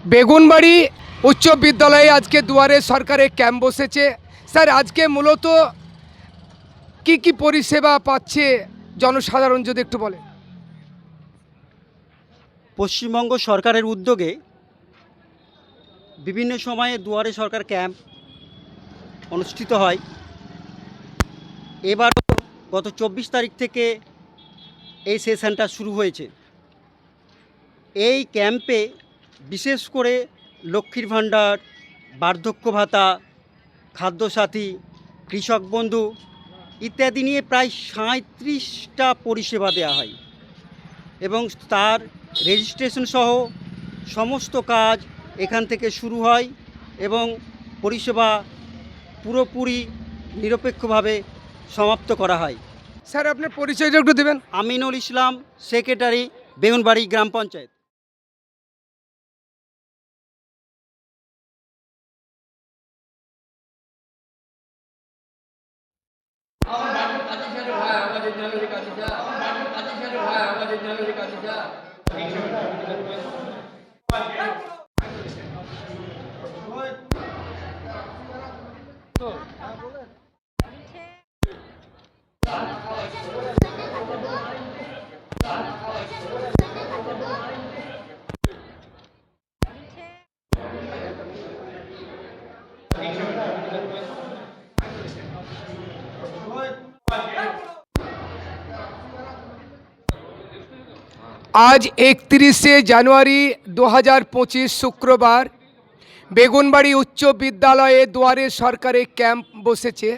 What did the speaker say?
বেগুনবাড়ি উচ্চ বিদ্যালয়ে আজকে দুয়ারে সরকারের ক্যাম্প বসেছে। স্যার, আজকে মূলত কি পরিষেবা পাচ্ছে জনসাধারণ, যদি একটু বলেন। পশ্চিমবঙ্গ সরকারের উদ্যোগে বিভিন্ন সময়ে দুয়ারে সরকার ক্যাম্প অনুষ্ঠিত হয়। এবারও গত 24 তারিখ থেকে এই সেশনটা শুরু হয়েছে। এই ক্যাম্পে বিশেষ করে লক্ষ্মীর ভাণ্ডার, বার্ধক্য ভাতা, খাদ্যসাথী, কৃষক বন্ধু ইত্যাদি নিয়ে প্রায় 37টা পরিষেবা দেওয়া হয় এবং তার রেজিস্ট্রেশন সহ সমস্ত কাজ এখান থেকে শুরু হয় এবং পরিষেবা পুরোপুরি নিরপেক্ষভাবে সমাপ্ত করা হয়। স্যার, আপনার পরিচয়টা একটু দেবেন। আমিনুল ইসলাম, সেক্রেটারি, বেগুনবাড়ি গ্রাম পঞ্চায়েত। আজ 31শে জানুয়ারি 2025 শুক্রবার বেগুনবাড়ি উচ্চ বিদ্যালয়ে দুয়ারে সরকারের ক্যাম্প বসেছে।